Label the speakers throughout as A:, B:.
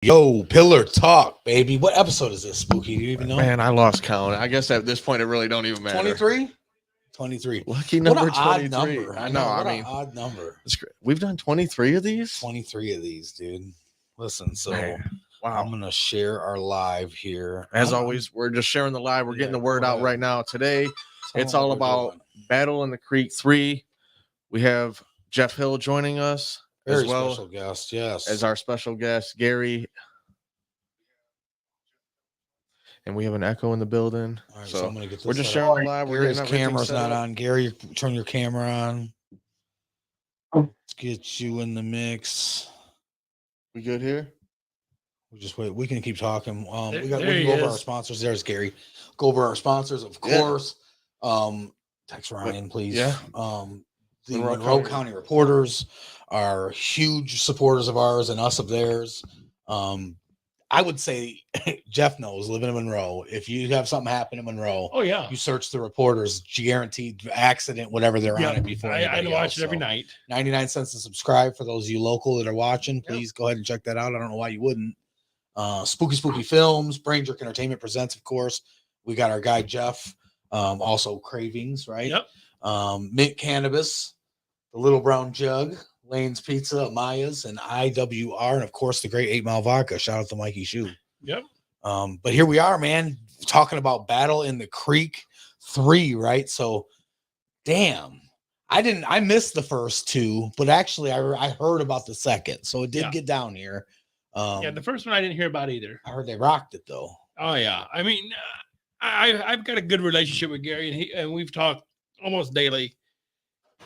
A: Yo, Pillar Talk, baby. What episode is this, Spooky? Do you even know?
B: Man, I lost count. I guess at this point it really don't even matter.
A: 23? 23.
B: Lucky
A: What
B: number
A: an odd
B: 23.
A: number.
B: I know.
A: What
B: I
A: an
B: mean,
A: odd number.
B: it's great. We've done 23 of these.
A: 23 of these, dude. Listen, so
B: Man, wow.
A: I'm going to share our live here.
B: As always, we're just sharing the live. We're getting the word out right now. Today, it's all about Battle in the Creek 3. We have Jeff Hill joining us.
A: Very
B: as well
A: special guest, yes.
B: As our special guest, Gary. And we have an echo in the building.
A: All right,
B: so
A: I'm gonna get this
B: we're just sharing the live.
A: Gary's camera's not on. Gary, turn your camera on. Let's get you in the mix.
B: We good here?
A: We just wait. We can keep talking. We can
C: There he
A: go over our
C: is.
A: sponsors. There's Gary. Go over our sponsors, of course. Text Ryan, please.
B: Yeah.
A: The Monroe County Reporters are huge supporters of ours and us of theirs. I would say Jeff knows, living in Monroe, if you have something happen in Monroe,
C: Oh yeah,
A: you search the Reporters, guaranteed accident, whatever they're on it before.
C: I watch it every night.
A: 99 cents to subscribe for those of you local that are watching. Please go ahead and check that out. I don't know why you wouldn't. Spooky Films, BrainJerk Entertainment presents, of course. We got our guy Jeff, also Cravings, right?
C: Yep.
A: Mint Cannabis, the Little Brown Jug, Lane's Pizza, Maya's, and IWR, and of course the great 8 Mile Vodka. Shout out to Mikey Shoe.
C: Yep.
A: But here we are, man, talking about Battle in the Creek 3, right? So, damn, I missed the first two, but actually I heard about the second, so it did get down here.
C: The first one I didn't hear about either.
A: I heard they rocked it though.
C: Oh yeah, I mean, I've got a good relationship with Gary, and we've talked almost daily.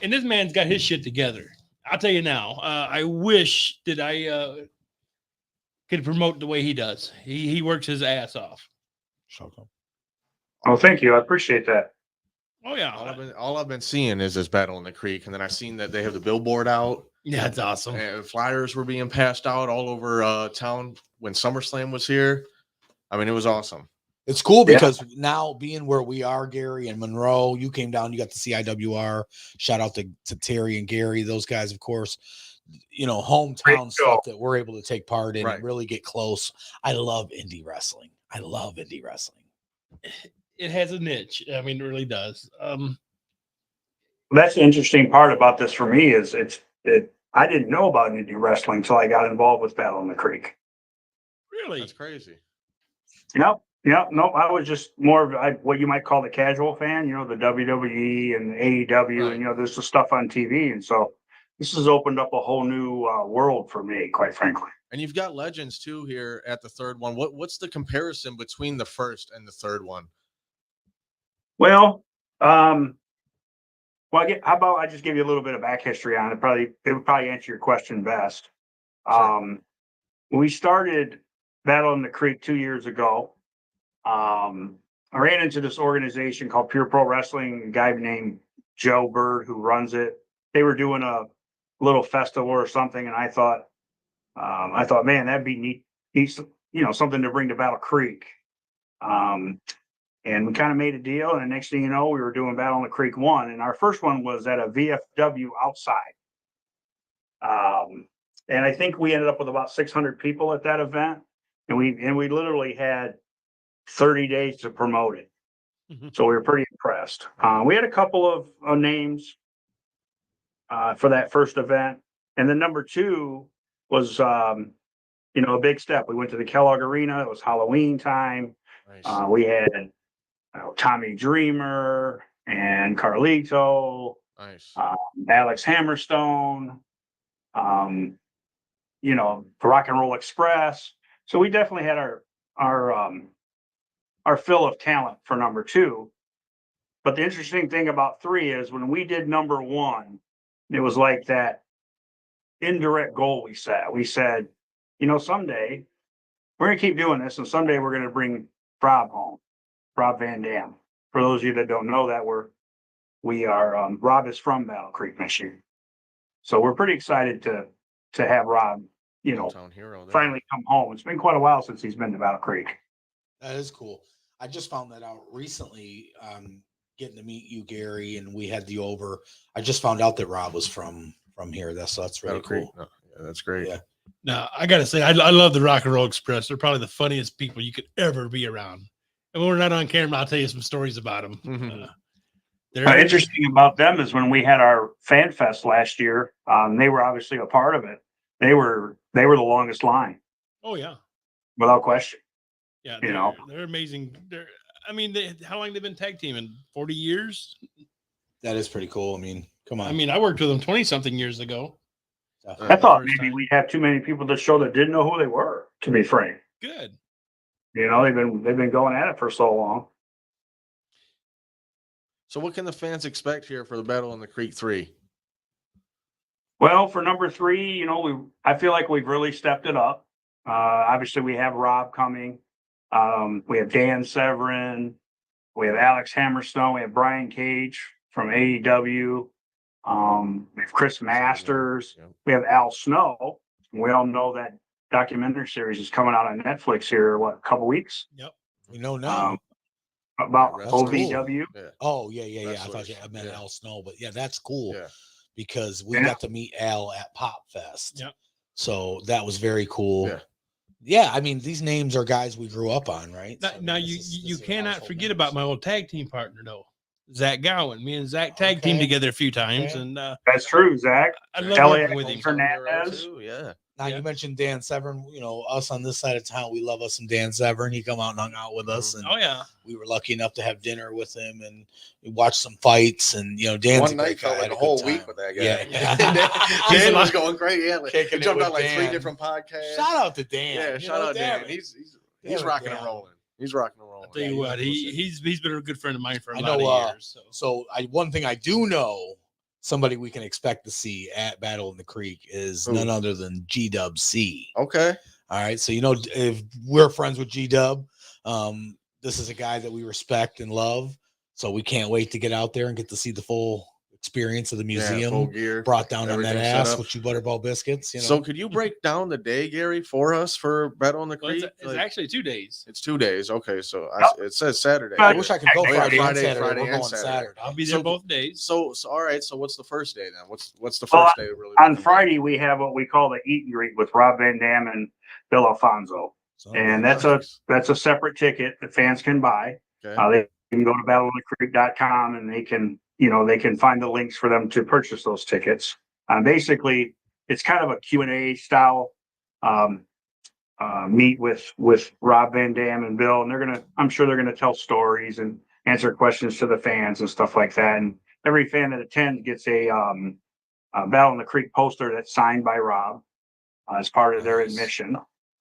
C: And this man's got his shit together. I'll tell you now. I wish that I could promote the way he does. He works his ass off.
D: Oh, thank you. I appreciate that.
C: Oh yeah.
B: All I've been seeing is this Battle in the Creek, and then I've seen that they have the billboard out.
C: Yeah, it's awesome.
B: And flyers were being passed out all over town when SummerSlam was here. I mean, it was awesome.
A: It's cool because now being where we are, Gary and Monroe, you came down, you got to see IWR. Shout out to Terry and Gary, those guys, of course. You know, hometown stuff that we're able to take part in and really get close. I love indie wrestling.
C: It has a niche. I mean, it really does.
D: That's the interesting part about this for me is I didn't know about indie wrestling until I got involved with Battle in the Creek.
C: Really?
B: That's crazy.
D: Nope. I was just more of what you might call the casual fan, the WWE and AEW, and there's the stuff on TV. And so this has opened up a whole new world for me, quite frankly.
B: And you've got legends too here at the third one. What's the comparison between the first and the third one?
D: Well, how about I just give you a little bit of back history on it? It would probably answer your question best. Sure. We started Battle in the Creek 2 years ago. I ran into this organization called Pure Pro Wrestling, a guy named Joe Bird who runs it. They were doing a little festival or something, and I thought, man, that'd be neat, something to bring to Battle Creek. And we kind of made a deal, and the next thing you know, we were doing Battle in the Creek 1, and our first one was at a VFW outside. And I think we ended up with about 600 people at that event, and we literally had 30 days to promote it. Mm-hmm. So we were pretty impressed. We had a couple of names for that first event. And then number 2 was, a big step. We went to the Kellogg Arena. It was Halloween time. Nice. We had Tommy Dreamer and Carlito. Nice. Alex Hammerstone. The Rock and Roll Express. So we definitely had our fill of talent for number 2. But the interesting thing about 3 is when we did number 1, it was like that indirect goal we set. We said, someday we're going to keep doing this, and someday we're going to bring Rob home, Rob Van Dam. For those of you that don't know that, Rob is from Battle Creek, Michigan. So we're pretty excited to have Rob, finally come home. It's been quite a while since he's been to Battle Creek.
A: That is cool. I just found that out recently, getting to meet you, Gary, and we had you over. I just found out that Rob was from here. That's really cool.
B: Yeah, that's great.
A: Yeah.
C: Now, I got to say, I love the Rock and Roll Express. They're probably the funniest people you could ever be around. And when we're not on camera, I'll tell you some stories about them.
B: Mhm.
D: Interesting about them is when we had our fan fest last year, they were obviously a part of it. They were the longest line
C: Oh, yeah.
D: without question.
C: Yeah.
D: You know.
C: They're amazing. How long they've been tag teaming? 40 years?
A: That is pretty cool. I mean, come on.
C: I worked with them 20 something years ago.
D: I thought maybe we'd have too many people to show that didn't know who they were, to be frank.
C: Good.
D: You know, they've been going at it for so long.
B: So what can the fans expect here for the Battle in the Creek 3?
D: Well, for number 3, you know, I feel like we've really stepped it up. Obviously we have Rob coming. We have Dan Severin, we have Alex Hammerstone, we have Brian Cage from AEW. We have Chris Masters, we have Al Snow. We all know that documentary series is coming out on Netflix here, a couple weeks?
C: Yep.
A: We know now.
D: About
A: That's
D: OVW.
B: Yeah.
A: Oh, yeah. I
B: Wrestlers.
A: thought I meant Al Snow, but yeah, that's cool
B: Yeah.
A: because we got to meet Al at Pop Fest.
C: Yep.
A: So that was very cool.
B: Yeah.
A: Yeah, I mean, these names are guys we grew up on, right?
C: Now, you cannot forget about my old tag team partner, though. Zach Gowan. Me and Zach tag teamed together a few times, and
D: That's true, Zach.
C: I love working with him.
D: Hernandez.
B: Yeah.
A: Now you mentioned Dan Severn. You know, us on this side of town, we love us some Dan Severn. He come out and hung out with us, and
C: Oh yeah,
A: we were lucky enough to have dinner with him, and we watched some fights. And you know, Dan's
B: One night felt like a whole week with that guy.
A: Yeah,
B: Dan was going crazy. Yeah,
A: Kicking
B: he jumped
A: it
B: on
A: with
B: like
A: Dan.
B: 3 different podcasts.
A: Shout out to Dan.
B: Yeah, shout out Dan. He's rocking and rolling. He's rocking and rolling.
C: I'll tell you what, he's been a good friend of mine for a lot of years.
A: So one thing I do know, somebody we can expect to see at Battle in the Creek is none other than G-Dub C.
B: Okay.
A: All right. So, you know, if we're friends with G-Dub, this is a guy that we respect and love. So we can't wait to get out there and get to see the full experience of the museum.
B: Full gear.
A: Brought down on that
B: Everything
A: ass
B: set up.
A: with you butterball biscuits. You know?
B: So could you break down the day, Gary, for us for Battle in the
C: Well,
B: Creek?
C: it's actually 2 days.
B: It's 2 days. Okay. So it says Saturday.
A: I wish I could go
D: Friday
A: Friday,
B: and
A: and Saturday.
B: Friday
A: We're
B: and
A: going
B: Saturday.
A: Saturday.
C: I'll be there both days.
B: So all right. So what's the first day then? What's the first day really?
D: On Friday, we have what we call the eat and greet with Rob Van Dam and Bill Alfonso. And that's a separate ticket that fans can buy.
B: Okay.
D: They can go to battleofthecreek.com and they can find the links for them to purchase those tickets. Basically, it's kind of a Q&A style meet with Rob Van Dam and Bill, and I'm sure they're gonna tell stories and answer questions to the fans and stuff like that. And every fan that attends gets a Battle in the Creek poster that's signed by Rob as part of their admission.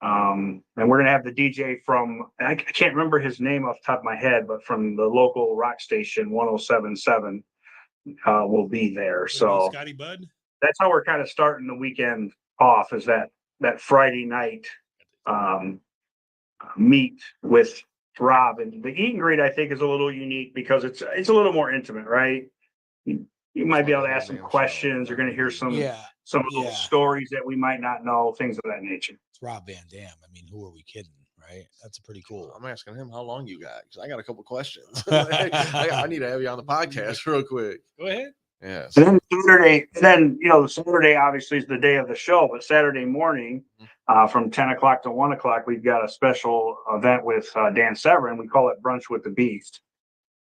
D: And we're going to have the DJ from, I can't remember his name off the top of my head, but from the local rock station 107.7 will be there. So
C: Scotty Bud.
D: that's how we're kind of starting the weekend off, is that Friday night meet with Rob. And the eat and greet, I think, is a little unique because it's a little more intimate, right? You might be able to ask some questions. You're going to hear some of those stories that we might not know, things of that nature.
A: It's Rob Van Dam. I mean, who are we kidding, right? That's pretty cool.
B: I'm asking him how long you got because I got a couple questions. I need to have you on the podcast real quick.
C: Go ahead.
B: Yes.
D: And then the Saturday obviously is the day of the show, but Saturday morning from 10 o'clock to 1 o'clock, we've got a special event with Dan Severin. We call it Brunch with the Beast.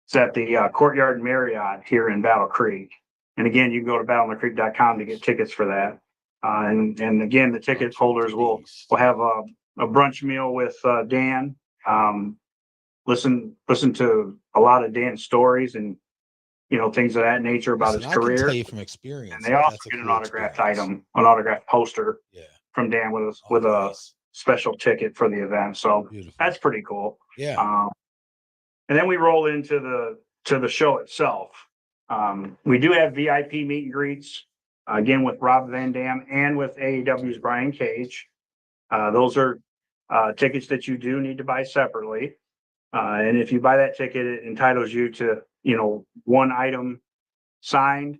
D: It's at the Courtyard Marriott here in Battle Creek. And again, you can go to battleofthecreek.com to get tickets for that. And again, the ticket holders will have a brunch meal with Dan. Listen to a lot of Dan's stories and things of that nature about his career.
A: I can tell you from experience.
D: And they also get an autographed item, an autographed poster from Dan with a special ticket for the event. So that's pretty cool.
A: Yeah.
D: And then we roll into the show itself. We do have VIP meet and greets, again, with Rob Van Dam and with AEW's Brian Cage. Those are tickets that you do need to buy separately. And if you buy that ticket, it entitles you to, one item signed,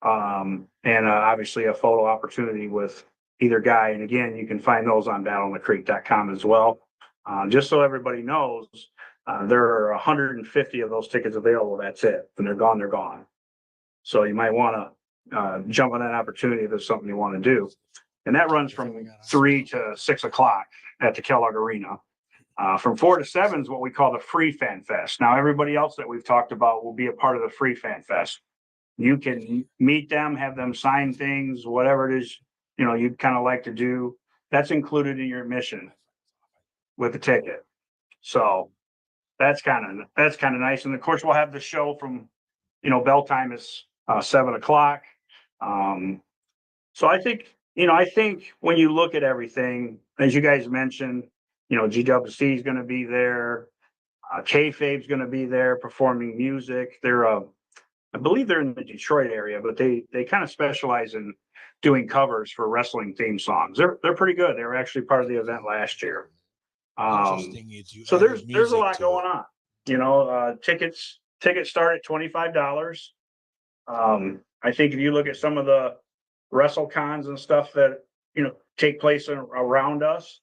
D: and obviously a photo opportunity with either guy. And again, you can find those on battleofthecreek.com as well. Just so everybody knows, there are 150 of those tickets available. That's it. When they're gone, they're gone. So you might want to jump on that opportunity if there's something you want to do. and that runs from 3 to 6 o'clock at the Kellogg Arena. From 4 to 7 is what we call the Free Fan Fest. Now, everybody else that we've talked about will be a part of the Free Fan Fest. You can meet them, have them sign things, whatever it is, you'd kind of like to do. That's included in your admission with the ticket. So that's kind of nice. And of course, we'll have the show from, bell time is 7 o'clock. So I think when you look at everything, as you guys mentioned, GWC is going to be there. Kayfabe's going to be there performing music. I believe they're in the Detroit area, but they kind of specialize in doing covers for wrestling theme songs. They're pretty good. They were actually part of the event last year. So there's a lot going on. Tickets start at $25. I think if you look at some of the WrestleCons and stuff that take place around us,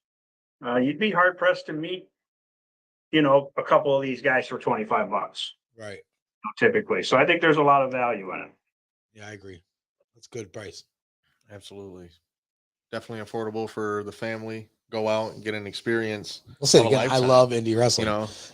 D: you'd be hard pressed to meet a couple of these guys for $25,
A: right?
D: Typically. So I think there's a lot of value in it.
A: Yeah, I agree. That's a good price.
B: Absolutely. Definitely affordable for the family. Go out and get an experience.
A: I'll say again, I love indie wrestling.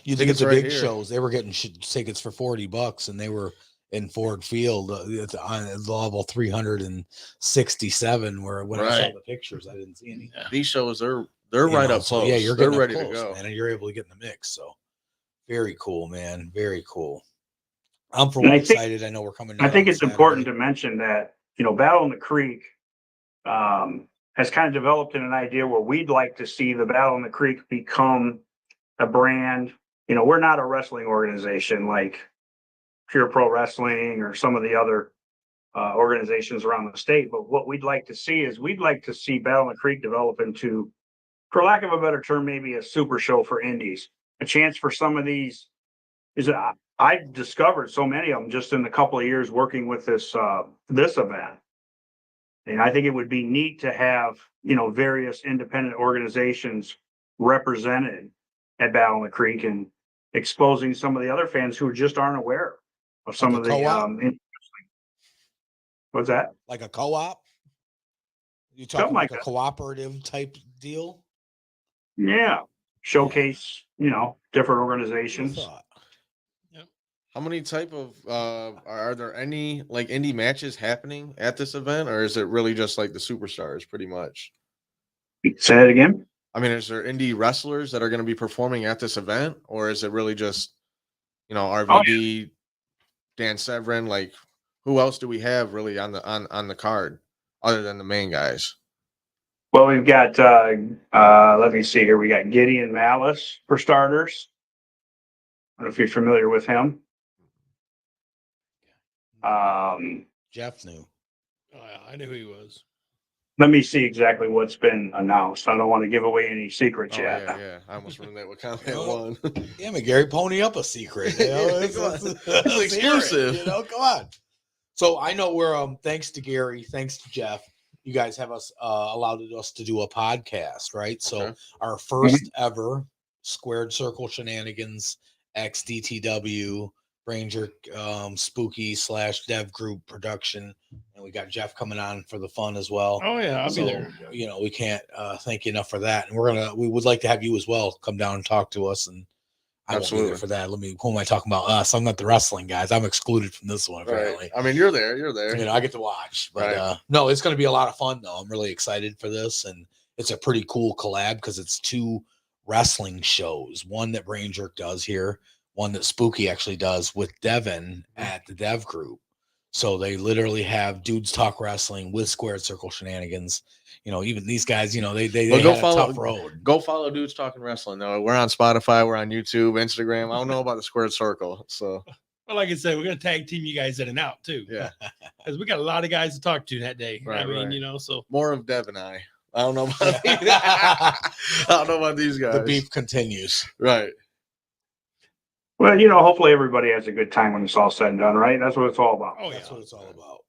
A: You think it's the big
B: here.
A: shows, they were getting tickets for $40 and they were in Ford Field on level 367 where when I saw the pictures, I didn't see any.
B: These shows they're right up close.
A: Yeah, they're ready to go.
B: Man,
A: and you're able to get in the mix. So very cool, man. Very cool. I'm excited. I know we're coming down.
D: I think it's important to mention that, Battle in the Creek has kind of developed in an idea where we'd like to see the Battle in the Creek become a brand. We're not a wrestling organization like Pure Pro Wrestling or some of the other organizations around the state. But what we'd like to see is Battle in the Creek develop into, for lack of a better term, maybe a super show for indies, a chance for some of these. I've discovered so many of them just in a couple of years working with this event. And I think it would be neat to have, various independent organizations represented at Battle in the Creek and exposing some of the other fans who just aren't aware of some of the what's that?
A: Like a co-op? You talking like a cooperative type deal?
D: Yeah. Showcase, different organizations.
B: How many type of are there any like indie matches happening at this event, or is it really just like the superstars pretty much?
D: Say that again.
B: I mean, is there indie wrestlers that are going to be performing at this event, or is it really just RVD, Dan Severn? Like, who else do we have really on the card other than the main guys?
D: Well, we've got let me see here. We got Gideon Malice for starters. I don't know if you're familiar with him.
A: Jeff knew.
C: Oh, yeah, I knew who he was.
D: Let me see exactly what's been announced. I don't want to give away any secrets yet.
B: Yeah. I almost ruined that with comment one.
A: Yeah, but Gary, pony up a secret. It's exclusive. Come on. So I know we're thanks to Gary, thanks to Jeff, you guys have allowed us to do a podcast, right? So our first ever Squared Circle Shenanigans XDTW BrainJerk spooky / dev group production, and we got Jeff coming on for the fun as well.
C: Oh yeah, I'll be there.
A: We can't thank you enough for that, and we would like to have you as well come down and talk to us. And I won't be there for that. Who am I talking about? Us. I'm not the wrestling guys. I'm excluded from this one apparently.
B: Right. I mean, you're there.
A: I get to watch, but no, it's going to be a lot of fun though. I'm really excited for this, and it's a pretty cool collab because it's two wrestling shows. One that BrainJerk does here. One that Spooky actually does with Devin at the Dev Group. So they literally have Dudes Talk Wrestling with Squared Circle Shenanigans. Even these guys, they had a tough road.
B: Go follow Dudes Talking Wrestling. No, we're on Spotify, we're on YouTube, Instagram. I don't know about the Squared Circle. So,
C: well, like I said, we're gonna tag team you guys in and out too.
B: Yeah,
C: because we got a lot of guys to talk to that day.
B: Right,
C: so
B: more of Dev and I don't know about I don't know about these guys.
A: The beef continues.
B: Right.
D: Well, hopefully everybody has a good time when it's all said and done, right? That's what it's all about.
A: Oh, yeah. That's what it's all about.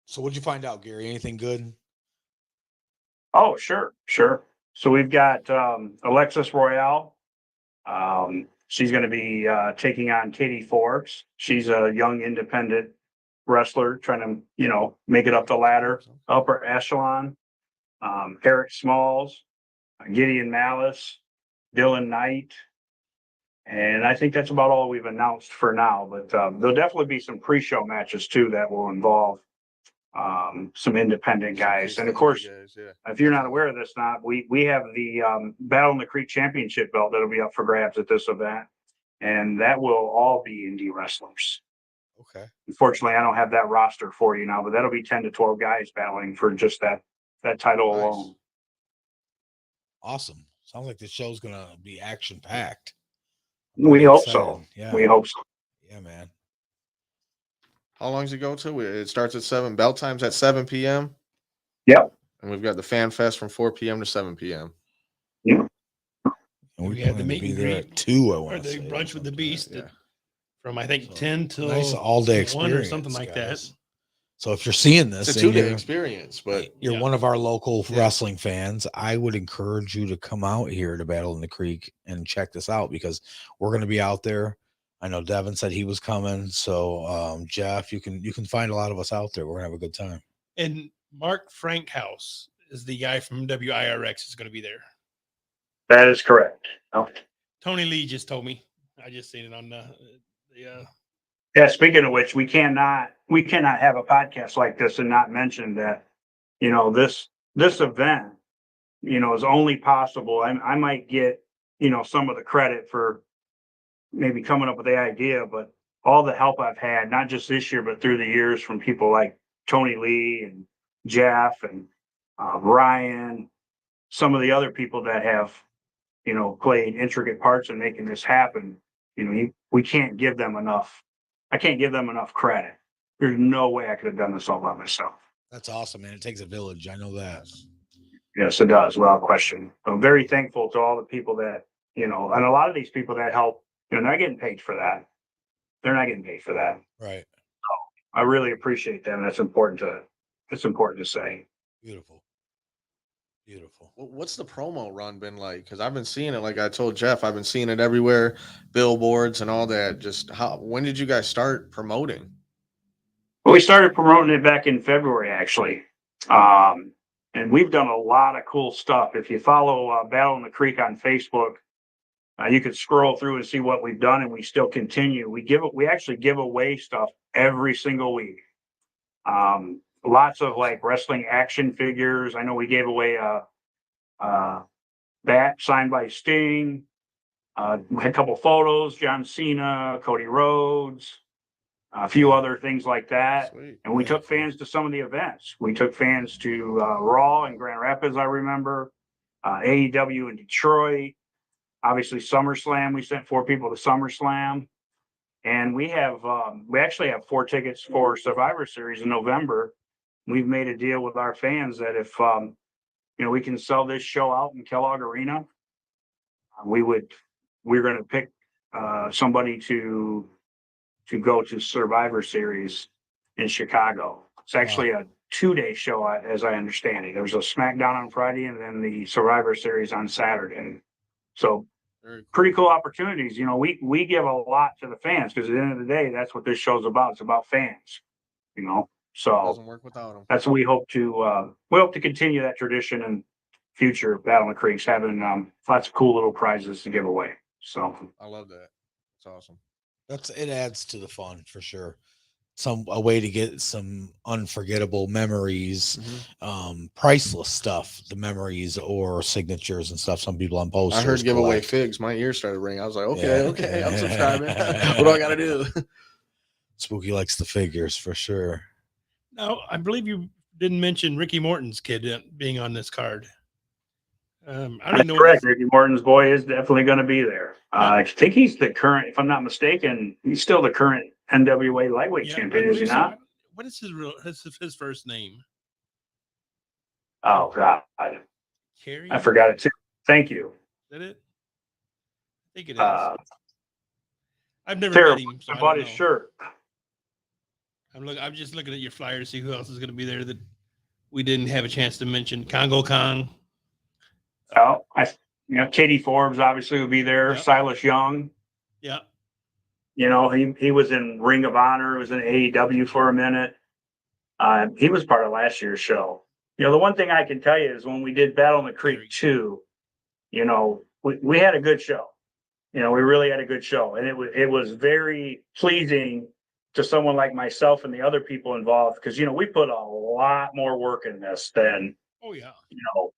A: So what'd you find out, Gary? Anything good?
D: Oh, sure. So we've got Alexis Royale. She's going to be taking on Katie Forbes. She's a young independent wrestler trying to, you know, make it up the ladder, upper echelon. Eric Smalls, Gideon Malice, Dylan Knight. And I think that's about all we've announced for now, but there'll definitely be some pre-show matches too that will involve some independent guys. And of course, if you're not aware of this, we have the Battle in the Creek Championship belt that'll be up for grabs at this event, and that will all be indie wrestlers.
A: Okay.
D: Unfortunately, I don't have that roster for you now, but that'll be 10 to 12 guys battling for just that title alone.
A: Awesome. Sounds like the show's gonna be action packed.
D: We hope so.
A: Yeah.
D: We hope so.
A: Yeah, man.
B: How long does it go to? It starts at 7. Bell time's at 7 p.m.
D: Yep.
B: And we've got the Fan Fest from 4 p.m. to 7 p.m.
D: Yeah.
A: And
C: we have the
A: plan to
C: meet
A: be
C: and
A: there
C: greet
A: at 2. I
C: or
A: want
C: the
A: to say,
C: brunch with the beast
B: Yeah.
C: from I think
A: So,
C: 10 till
A: nice all-day
C: 1
A: experience
C: or something like
A: guys.
C: that.
A: So if you're seeing this,
B: It's a
A: and
B: 2-day
A: you're-
B: experience, but
A: you're
C: Yeah.
A: one of our local
B: Yeah.
A: wrestling fans, I would encourage you to come out here to Battle in the Creek and check this out, because we're going to be out there. I know Devin said he was coming. So Jeff, you can find a lot of us out there. We're gonna have a good time.
C: And Mark Frankhouse is the guy from WIRX is going to be there.
D: That is correct. Okay.
C: Tony Lee just told me. I just seen it on the
D: Yeah, speaking of which, we cannot have a podcast like this and not mention that, you know, this event, you know, is only possible. I might get, you know, some of the credit for maybe coming up with the idea, but all the help I've had, not just this year, but through the years, from people like Tony Lee and Jeff and Ryan, some of the other people that have, you know, played intricate parts in making this happen. You know, we can't give them enough. I can't give them enough credit. There's no way I could have done this all by myself.
A: That's awesome, man. It takes a village. I know that.
D: Yes, it does, without question. I'm very thankful to all the people that, you know, and a lot of these people that help, you know, they're not getting paid for that. They're not getting paid for that.
A: Right.
D: I really appreciate them. That's important to say.
A: Beautiful. Beautiful.
B: what's the promo run been like? Because I've been seeing it, like I told Jeff, I've been seeing it everywhere, billboards and all that. Just when did you guys start promoting?
D: Well, we started promoting it back in February, actually. And we've done a lot of cool stuff. If you follow Battle in the Creek on Facebook, you can scroll through and see what we've done, and we still continue. We actually give away stuff every single week. Lots of like wrestling action figures. I know we gave away a bat signed by Sting. We had a couple photos, John Cena, Cody Rhodes, a few other things like that.
B: Sweet.
D: And we
A: Very
D: took fans to some of the events. We took fans to Raw in Grand Rapids, I remember, AEW in Detroit, obviously SummerSlam. We sent 4 people to SummerSlam. And we actually have 4 tickets for Survivor Series in November. We've made a deal with our fans that if, you know, we can sell this show out in Kellogg Arena, we're going to pick somebody to go to Survivor Series in Chicago. It's actually a 2-day show, as I understand it. There was a SmackDown on Friday and then the Survivor Series on Saturday. So
B: Very cool.
D: pretty cool opportunities. You know, we give a lot to the fans, because at the end of the day, that's what this show's about. It's about fans, you know. So
B: Doesn't work without them.
D: that's what we hope to continue that tradition in future Battle in the Creeks, having lots of cool little prizes to give away. So
B: I love that. It's awesome.
A: It adds to the fun for sure. A way to get some unforgettable memories, priceless stuff, the memories or signatures and stuff. Some people on posters.
B: I heard give away
A: collect.
B: figs. My ears started ringing. I was like,
A: Yeah.
B: okay, I'm subscribing. What do I got to do?
A: Spooky likes the figures for sure.
C: Now, I believe you didn't mention Ricky Morton's kid being on this card. I don't
D: that's
C: know.
D: correct. Ricky Morton's boy is definitely going to be there. I think he's the current, if I'm not mistaken, he's still the current NWA lightweight champion, is he not?
C: What is his first name?
D: Oh God,
C: Kerry?
D: I forgot it too. Thank you.
C: Is that it? I think it is. I've never
D: Terrible.
C: met him. So
D: I
C: I
D: bought
C: don't
D: his
C: know.
D: shirt.
C: I'm just looking at your flyer to see who else is going to be there that we didn't have a chance to mention. Congo Kong.
D: Oh, Katie Forbes obviously will be there.
C: Yep.
D: Silas Young.
C: Yeah.
D: You know, he was in Ring of Honor, was in AEW for a minute. He was part of last year's show. You know, the one thing I can tell you is when we did Battle in the Creek 2, you know, we had a good show. You know, we really had a good show, and it was very pleasing to someone like myself and the other people involved, because you know we put a lot more work in this than
C: Oh yeah.
D: you know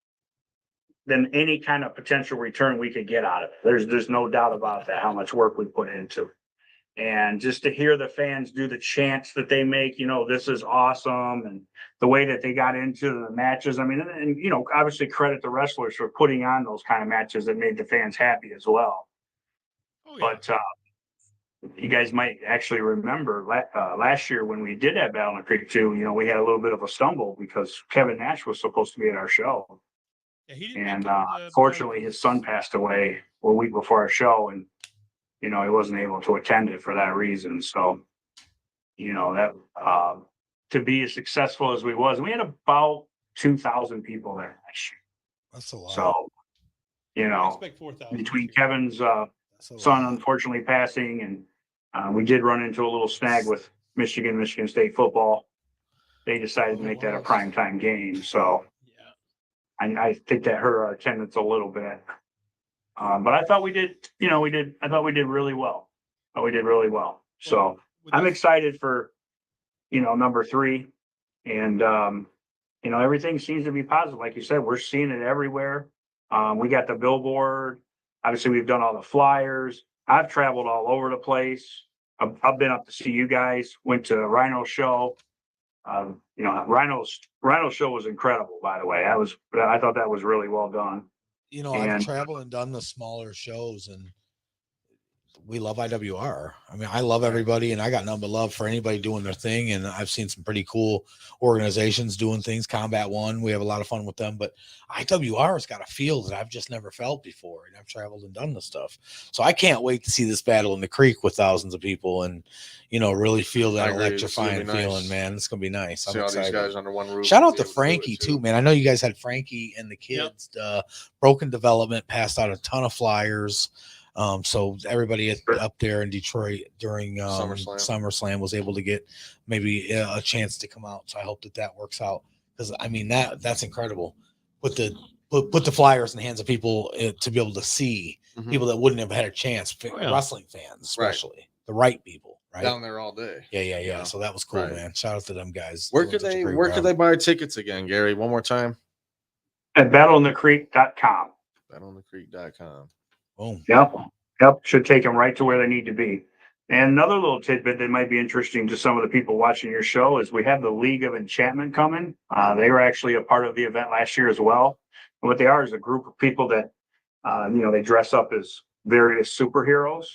D: than any kind of potential return we could get out of it. There's no doubt about that, how much work we put into it. And just to hear the fans do the chants that they make, you know, this is awesome, and the way that they got into the matches. I mean, and you know, obviously credit the wrestlers for putting on those kind of matches that made the fans happy as well.
C: Oh yeah.
D: But you guys might actually remember last year when we did that Battle in the Creek 2, you know, we had a little bit of a stumble because Kevin Nash was supposed to be at our show.
C: Yeah, he didn't
D: And
C: make it,
D: fortunately, his son passed away a week before our show, and you know he wasn't able to attend it for that reason. So, you know that to be as successful as we was, we had about 2,000 people there last year.
A: That's a lot.
D: So, you
C: I
D: know,
C: expect 4,000
D: between
C: this year.
D: Kevin's
A: That's a
D: son
A: lot.
D: unfortunately passing, and we did run into a little snag with Michigan State football. They decided to
A: Oh,
D: make that a
A: wow.
D: primetime game, so
C: Yeah.
D: I think that hurt our attendance a little bit. But I thought we did, you know, I thought we did really well. We did really well. So
C: With
D: I'm
C: this-
D: excited for, you know, number 3. And, you know, everything seems to be positive. Like you said, we're seeing it everywhere. We got the billboard. Obviously, we've done all the flyers. I've traveled all over the place. I've been up to see you guys, went to Rhino show. You know, Rhino show was incredible, by the way. I thought that was really well done.
A: You know, I've
D: And
A: traveled and done the smaller shows, and we love IWR. I mean, I love everybody, and I got nothing but love for anybody doing their thing. And I've seen some pretty cool organizations doing things. Combat One, we have a lot of fun with them, but IWR has got a feel that I've just never felt before, and I've traveled and done this stuff. So I can't wait to see this Battle in the Creek with thousands of people, and you know, really feel
B: I
A: that
B: agree. It's gonna
A: electrifying
B: be nice.
A: feeling, man. It's gonna be nice.
B: See
A: I'm
B: all these
A: excited.
B: guys under one roof.
A: Shout
B: and
A: out
B: be
A: to
B: able do it
A: Frankie too, man. I know you guys had Frankie and the kids. Broken Development passed out a ton of flyers. So everybody up there in Detroit during SummerSlam was able to get maybe a chance to come out. So I hope that works out, because I mean that's incredible. Put the flyers in the hands of people to be able to see people that wouldn't have had a chance. Wrestling fans, especially the right people, right
B: down there all day.
A: Yeah.
B: know?
A: So that was cool,
B: Right.
A: man. Shout out to them guys.
B: Where
A: Doing
B: could
A: such a
B: they
A: great
B: could
A: job.
B: they buy tickets again, Gary? One more time.
D: at battleinthecreek.com.
B: BattleInTheCreek.com.
A: Boom.
D: Yep. Should take them right to where they need to be. And another little tidbit that might be interesting to some of the people watching your show is we have the League of Enchantment coming. They were actually a part of the event last year as well. And what they are is a group of people that, you know, they dress up as various superheroes.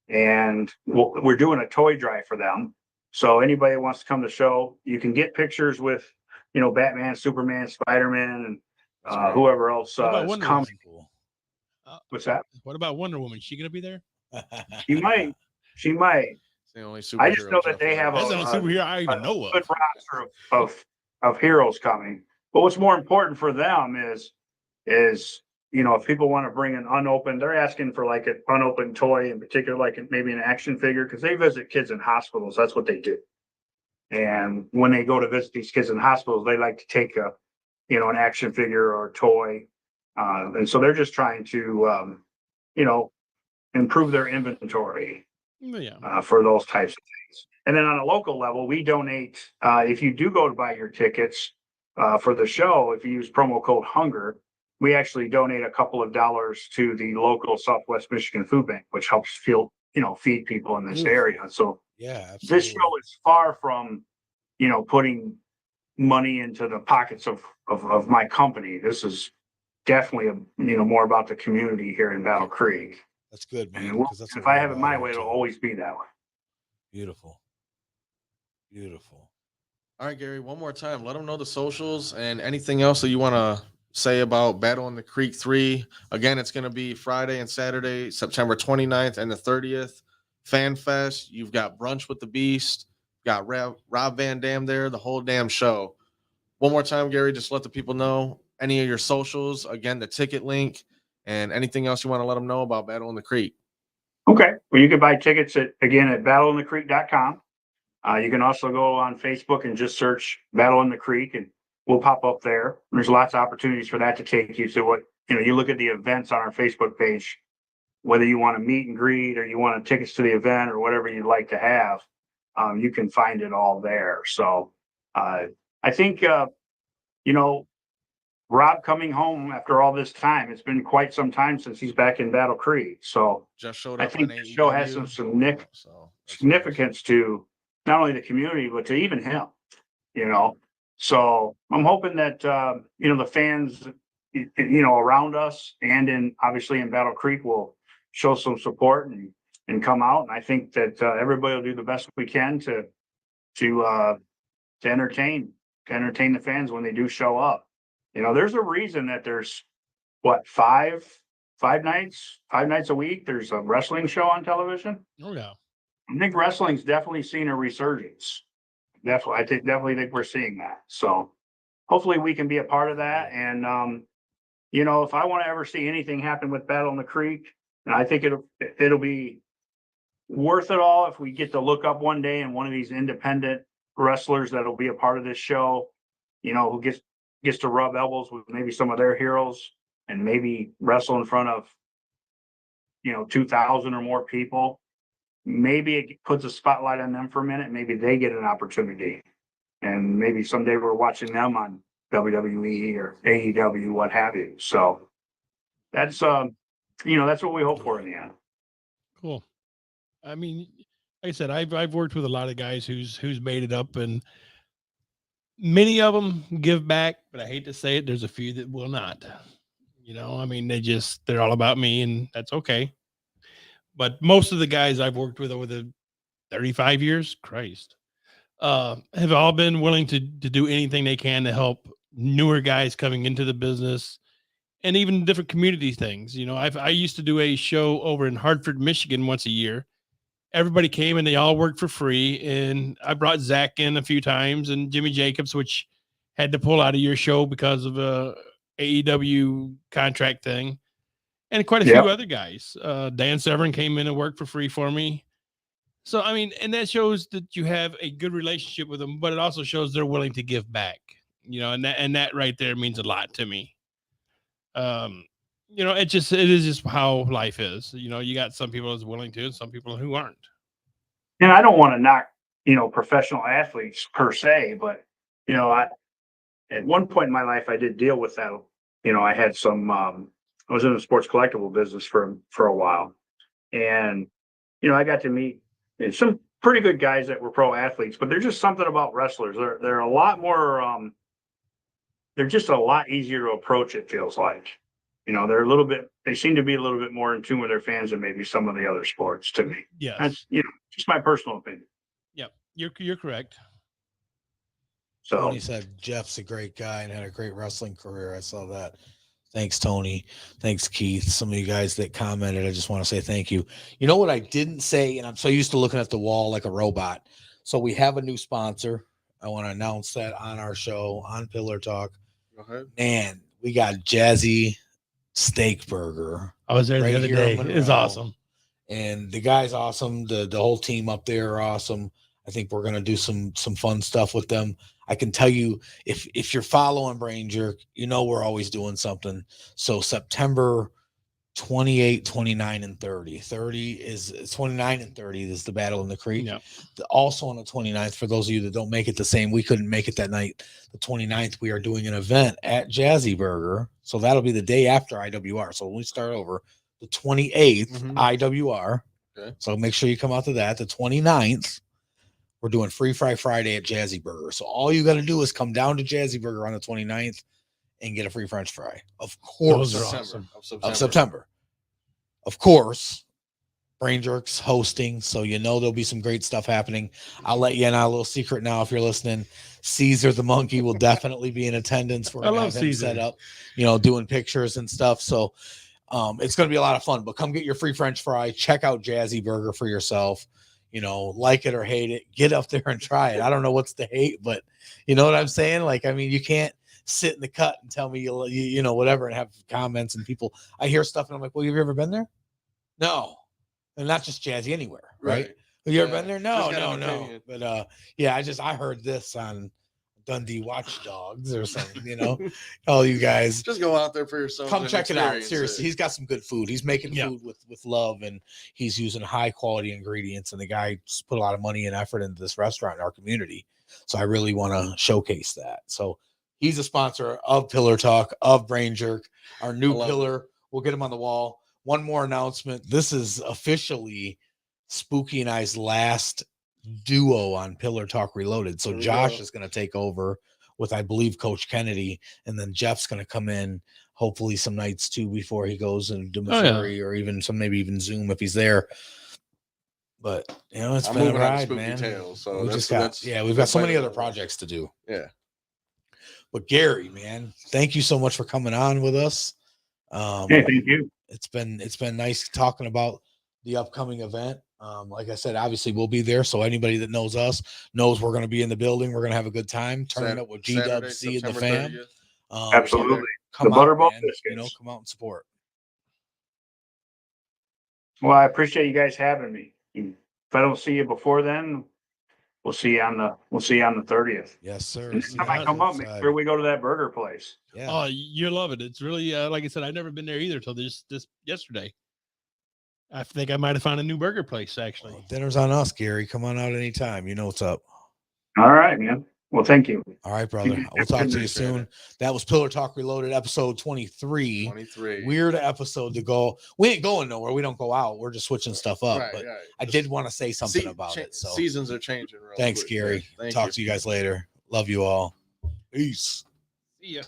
D: And we're doing a toy drive for them. So anybody that wants to come to the show, you can get pictures with, you know, Batman, Superman, Spider-Man, and whoever else
C: What about
D: is
C: Wonder
D: coming.
C: Woman?
D: What's that?
C: What about Wonder Woman? Is she gonna be there?
D: She might.
B: It's the only
D: I just know
B: superhero
D: that they have
C: That's the only superhero I even know
D: good
C: of.
D: roster of heroes coming. But what's more important for them is you know, if people want to bring an unopened, they're asking for like an unopened toy in particular, like maybe an action figure, because they visit kids in hospitals. That's what they do. And when they go to visit these kids in hospitals, they like to take an action figure or a toy. And so they're just trying to, improve their inventory for those types of things. And then on a local level, we donate, if you do go to buy your tickets for the show, if you use promo code HUNGER, we actually donate a couple of dollars to the local Southwest Michigan Food Bank, which helps feed people in this area. So
A: yeah, absolutely.
D: this show is far from, putting money into the pockets of my company. This is definitely more about the community here in Battle Creek.
A: That's good, man.
D: And
A: That's
D: if I have it my way, it'll always be that way.
A: Beautiful.
B: All right, Gary, one more time. Let them know the socials and anything else that you want to say about Battle in the Creek 3. Again, it's going to be Friday and Saturday, September 29th and the 30th. Fan Fest. You've got Brunch with the Beast. Got Rob Van Dam there, the whole damn show. One more time, Gary, just let the people know any of your socials. Again, the ticket link and anything else you want to let them know about Battle in the Creek.
D: Okay. Well, you can buy tickets at battleinthecreek.com. You can also go on Facebook and just search Battle in the Creek and we'll pop up there. There's lots of opportunities for that to take you to what, you look at the events on our Facebook page, whether you want to meet and greet or you want tickets to the event or whatever you'd like to have, you can find it all there. So I think, Rob coming home after all this time, it's been quite some time since he's back in Battle Creek. So
B: Just showed
D: I
B: up
D: think
B: on
D: the show has some
B: AEW, so that's
D: significance to not only the community, but to even him. So I'm hoping that, the fans, around us and obviously in Battle Creek will show some support and come out. And I think that everybody will do the best we can to entertain the fans when they do show up. There's a reason that there's what, five nights a week. There's a wrestling show on television.
C: Oh yeah.
D: I think wrestling's definitely seen a resurgence. Definitely think we're seeing that. So hopefully we can be a part of that. And if I want to ever see anything happen with Battle in the Creek, I think it'll be worth it all if we get to look up one day and one of these independent wrestlers that'll be a part of this show, who gets to rub elbows with maybe some of their heroes and maybe wrestle in front of 2,000 or more people. Maybe it puts a spotlight on them for a minute. Maybe they get an opportunity, and maybe someday we're watching them on WWE or AEW, what have you. So that's that's what we hope for in the end.
C: Cool. I mean, like I said, I've worked with a lot of guys who's made it up, and many of them give back, but I hate to say it, there's a few that will not. I mean, they're all about me, and that's okay. But most of the guys I've worked with over the 35 years, Christ, have all been willing to do anything they can to help newer guys coming into the business and even different community things. I used to do a show over in Hartford, Michigan once a year. Everybody came and they all worked for free. And I brought Zach in a few times and Jimmy Jacobs, which had to pull out of your show because of a AEW contract thing. And quite a few other guys. Dan Severn came in and worked for free for me. So, I mean, and that shows that you have a good relationship with them, but it also shows they're willing to give back, and that right there means a lot to me. It is just how life is. You got some people that's willing to and some people who aren't.
D: And I don't want to knock, professional athletes per se, but, at one point in my life, I did deal with that. I had I was in the sports collectible business for a while, and, I got to meet some pretty good guys that were pro athletes, but there's just something about wrestlers. They're a lot more, they're just a lot easier to approach. It feels like, they seem to be a little bit more in tune with their fans than maybe some of the other sports to me.
C: Yes.
D: That's, just my personal opinion.
C: Yep. You're correct.
D: So
A: Tony said Jeff's a great guy and had a great wrestling career. I saw that. Thanks, Tony. Thanks, Keith. Some of you guys that commented, I just want to say thank you. You know what I didn't say, and I'm so used to looking at the wall like a robot. So we have a new sponsor. I want to announce that on our show on Pillar Talk.
B: Go ahead.
A: Man, we got Jazzy Steak Burger.
C: I was there the other day. It's awesome.
A: And the guy's awesome. The whole team up there are awesome. I think we're gonna do some fun stuff with them. I can tell you if you're following BrainJerk, we're always doing something. So September 28, 29, and 30. 30 is 29 and 30 is the Battle in the Creek.
C: Yep.
A: Also on the 29th, for those of you that don't make it the same, we couldn't make it that night. The 29th, we are doing an event at Jazzy Burger. So that'll be the day after IWR. So when we start over, the 28th, IWR.
B: Okay.
A: So make sure you come out to that. The 29th, we're doing Free Fry Friday at Jazzy Burger. So all you got to do is come down to Jazzy Burger on the 29th and get a free French fry. Of course.
C: Those are awesome.
A: Of September. Of course, BrainJerk's hosting, so there'll be some great stuff happening. I'll let you in on a little secret now if you're listening. Caesar the monkey will definitely be in attendance. We're going to have him set up, doing pictures and stuff. So it's going to be a lot of fun. But come get your free French fry. Check out Jazzy Burger for yourself. Like it or hate it. Get up there and try it. I don't know what's to hate, but you know what I'm saying? Like, I mean, you can't sit in the cut and tell me you whatever and have comments and people. I hear stuff and I'm like, well, have you ever been there? No. and not just Jazzy, anywhere, right? Have you ever been there? No,
B: Just got an
A: no.
B: opinion.
A: But yeah, I heard this on Dundee Watchdogs or something, you know. All you guys
B: Just go out there for yourself.
A: come
B: and
A: check it out.
B: experience
A: Seriously, he's got some good food. He's making
C: Yeah.
A: food with love, and he's using high quality ingredients. And the guy just put a lot of money and effort into this restaurant in our community. So I really want to showcase that. So he's a sponsor of Pillar Talk, of BrainJerk, our new
B: I love
A: pillar. We'll get him on the wall. One more announcement. This is officially Spooky and I's last duo on Pillar Talk Reloaded. So
B: There we
A: Josh
B: go.
A: is going to take over with, I believe, Coach Kennedy, and then Jeff's going to come in hopefully some nights too before he goes and do Missouri, or even maybe even Zoom if he's there. But you know, it's
B: I'm
A: been a
B: moving on to
A: ride,
B: Spooky
A: man.
B: Tales, so
A: we
B: that's-
A: just got
B: that's-
A: we've got so many
B: that's-
A: other projects to do.
B: Yeah.
A: But Gary, man, thank you so much for coming on with us.
D: Hey, thank you.
A: It's been nice talking about the upcoming event. Like I said, obviously we'll be there. So anybody that knows us knows we're going to be in the building. We're going to have a good time turning up with GWC and the fam.
B: 30th.
D: Absolutely.
A: Come
D: The
A: out,
D: Butterball
A: man.
D: biscuits.
A: You know, come out and support.
D: Well, I appreciate you guys having me. If I don't see you before then, we'll see you on the 30th.
A: Yes, sir.
D: Next
A: See
D: time
A: you
D: I come up, make
A: outside.
D: sure we go to that burger place.
A: Yeah.
C: Oh, you'll love it. It's really like I said, I've never been there either till this yesterday. I think I might have found a new burger place actually.
A: Well, dinner's on us, Gary. Come on out anytime. You know what's up.
D: All right, man. Well, thank you.
A: All right, brother. We'll talk to you soon. That was Pillar Talk Reloaded, episode 23.
B: 23.
A: Weird episode to go. We ain't going nowhere. We don't go out. We're just switching stuff up. But I did want to say something about it. So
B: seasons are changing. Real
A: thanks,
B: quick,
A: Gary.
B: man. Thank
A: Talk
B: you.
A: to you guys later. Love you all. Peace.
C: See ya.